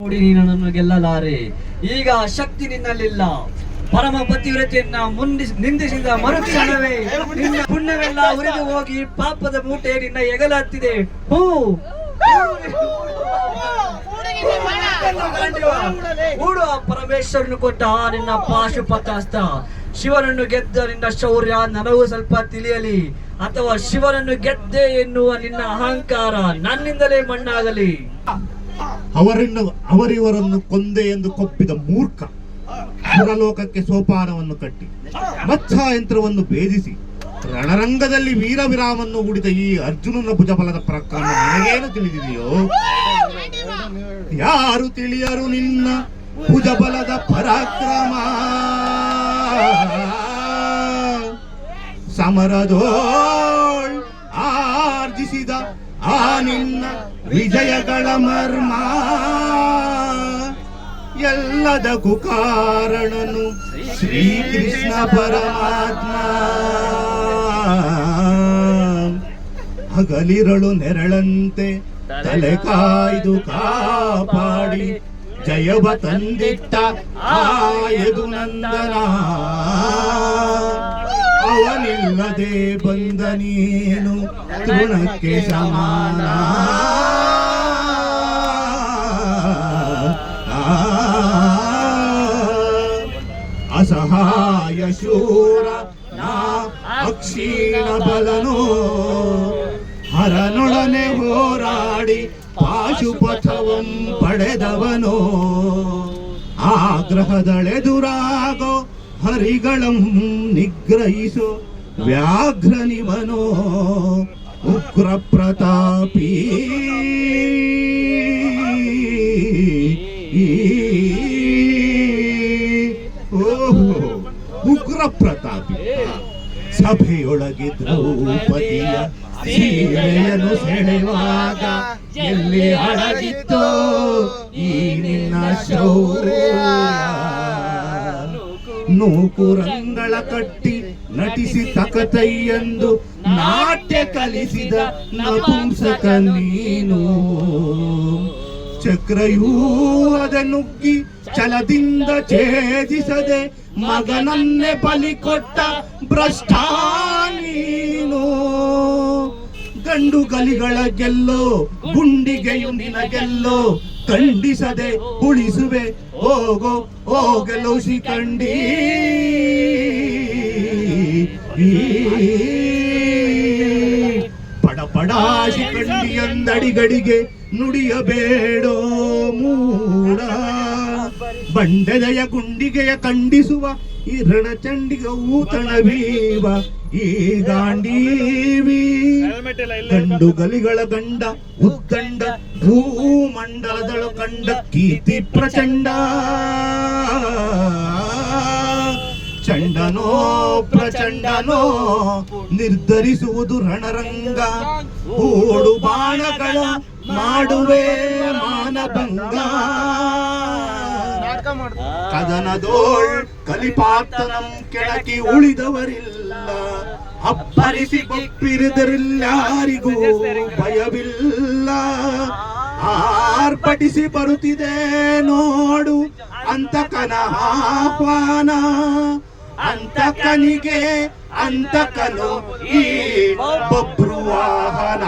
ನೋಡಿ ನೀನನ್ನು ಗೆಲ್ಲಲಾರೆ. ಈಗ ಶಕ್ತಿ ನಿನ್ನಲ್ಲಿಲ್ಲ. ಪರಮ ಪತಿವ್ರತೆಯನ್ನ ನಿಂದಿಸಿದ ಮರುಕ್ಷಣವೇ ನಿನ್ನ ಪುಣ್ಯವೆಲ್ಲ ಉರಿದು ಹೋಗಿ ಪಾಪದ ಮೂಟೆ ನಿನ್ನ ಎಗಲ ಹತ್ತಿದೆ. ಹೂಡು ಆ ಪರಮೇಶ್ವರನು ಕೊಟ್ಟ ನಿನ್ನ ಪಾಶುಪತಾಸ್ತ. ಶಿವನನ್ನು ಗೆದ್ದ ನಿನ್ನ ಶೌರ್ಯ ನನಗೂ ಸ್ವಲ್ಪ ತಿಳಿಯಲಿ, ಅಥವಾ ಶಿವನನ್ನು ಗೆದ್ದೆ ಎನ್ನುವ ನಿನ್ನ ಅಹಂಕಾರ ನನ್ನಿಂದಲೇ ಮಣ್ಣಾಗಲಿ. ಅವರಿವರನ್ನು ಕೊಂದೆ ಎಂದು ಕೊಪ್ಪಿದ ಮೂರ್ಖ ಸುರಲೋಕಕ್ಕೆ ಸೋಪಾನವನ್ನು ಕಟ್ಟಿ ಮತ್ಸ್ಯಯಂತ್ರವನ್ನು ಭೇದಿಸಿ ರಣರಂಗದಲ್ಲಿ ವೀರ ವಿರಾಮವನ್ನು ಹೂಡಿದ ಈ ಅರ್ಜುನನ ಭುಜಬಲದ ಪ್ರಕರಣ ನನಗೇನು ತಿಳಿದಿದೆಯೋ? ಯಾರು ತಿಳಿಯರು ನಿನ್ನ ಭುಜಬಲದ ಪರಾಕ್ರಮ. ಸಮರದೋಳ್ ಆರ್ಜಿಸಿದ ಆ ನಿನ್ನ ವಿಜಯಗಳ ಮರ್ಮ. ಎಲ್ಲದಕ್ಕೂ ಕಾರಣನು ಶ್ರೀಕೃಷ್ಣ ಪರಮಾತ್ಮ. ಹಗಲಿರಳು ನೆರಳಂತೆ ತಲೆ ಕಾಯ್ದು ಕಾಪಾಡಿ ಜಯವ ತಂದಿಟ್ಟ ಆಯದು ನಂದನ. ಅವನಿಲ್ಲದೆ ಬಂದ ನೀನು ತೃಣಕ್ಕೆ ಸಮಾನ. ಅಸಹಾಯ ಶೂರ ನಾ ಅಕ್ಷೀಣ ಬಲನೋ ಹರನೊಡನೆ ಹೋರಾಡಿ ಪಾಶುಪಥವಂ ಪಡೆದವನೋ. ಆಗ್ರಹದಳೆದುರಾಗೋ ಹರಿಗಳಂ ನಿಗ್ರಹಿಸೋ ವ್ಯಾಘ್ರನಿವನೋ. ಉಗ್ರ ಪ್ರತಾಪಿ ಉಗ್ರ ಪ್ರತಾಪಿ. ಸಭೆಯೊಳಗೆ ದ್ರೌಪದಿಯ ಸೀರೆಯನ್ನು ಸೆಳೆವಾಗ ಎಲ್ಲಿ ಅಡಗಿತ್ತೋ ಈ ನಿನ್ನ ಶೌರ್ಯ. ನೂಕುರಂಗಳ ಕಟ್ಟಿ ನಟಿಸಿ ತಕತೈಯೆಂದು ನಾಟ್ಯ ಕಲಿಸಿದ ನಪುಂಸಕ ನೀನು. ಚಕ್ರವ್ಯೂಹದ ನುಗ್ಗಿ ಛಲದಿಂದ ಛೇದಿಸದೆ ಮಗನನ್ನೇ ಬಲಿ ಕೊಟ್ಟ ಭ್ರಷ್ಟ ನೀನು. ಗಂಡು ಗಲಿಗಳ ಗೆಲ್ಲೋ ಗುಂಡಿಗೆಯು ನಿನಗೆಲ್ಲೋ ಖಂಡಿಸದೆ ಉಳಿಸುವೆ ಹೋಗೋ ಹೋಗಲು ಶಿಖಂಡಿ. ಪಡ ಶಿಖಂಡಿ ಎಂದಡಿಗಡಿಗೆ ನುಡಿಯಬೇಡೋ ಮೂಡ. ಬಂಡೆದೆಯ ಗುಂಡಿಗೆಯ ಖಂಡಿಸುವ ಈ ರಣಚಂಡಿಗ ಊತಣವೀವ ಈ ಗಾಂಡೀವಿ. ಗಂಡು ಗಲಿಗಳ ಗಂಡ ಉದ್ದಂಡ ಭೂಮಂಡಲದಳು ಕಂಡ ಕೀರ್ತಿ ಪ್ರಚಂಡ. ಚಂಡನೋ ಪ್ರಚಂಡನೋ ನಿರ್ಧರಿಸುವುದು ರಣರಂಗ. ಓಡು ಬಾಣಗಳ ಮಾಡುವೆ ಮಾನಭಂಗ. ಕದನದೋಳ್ ಕಲಿಪಾತನಂ ಕೆಳಕಿ ಉಳಿದವರಿಲ್ಲ. ಅಪ್ಪರಿಸಿ ಗೊಪ್ಪಿರಿದರಿಲ್ಲಾರಿಗೂ ಭಯವಿಲ್ಲ. ಆರ್ಭಟಿಸಿ ಬರುತ್ತಿದೆ ನೋಡು ಅಂತಕನ ಆಹ್ವಾನ. ಅಂತಕನಿಗೆ ಅಂತಕನು ಈ ಬಬ್ರುವಾಹನ.